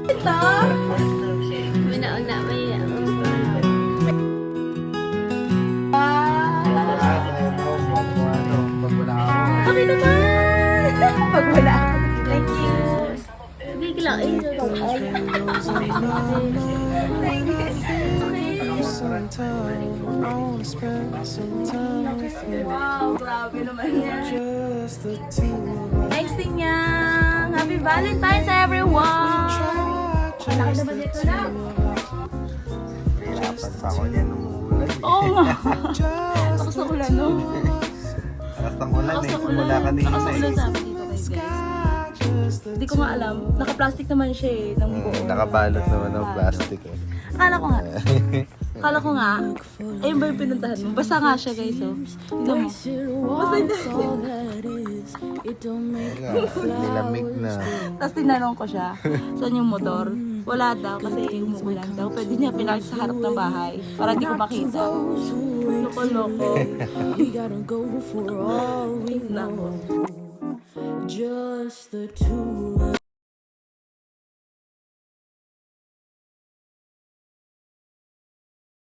Ito? May nauna, may Kami naman! Pag wala ako. Thank you. biglain na lang. Wow, grabe naman yan. Next thing niya, Happy Valentine's everyone! Malaki naman ito na. Hirapan pa ako niyan nung ulan. Oo nga. Tapos na ulan, no? Lakas ng ulan eh. Lakas ng Mula kanina Lakas ng ulan eh. sabi dito guys. Hindi ko nga alam. Naka-plastic naman siya eh. Ng buo. Nakabalot naman ng plastic eh. Akala ko nga. Akala ko nga. Ayun ba yung pinuntahan mo? Basta nga siya guys, oh. Tignan mo. Basta Nilamig na. Tapos tinanong ko siya, saan yung motor? Wala daw kasi umuulan daw. Pwede niya pinag sa harap ng bahay para hindi ko makita. Loko-loko. Tingnan ko. Just the two of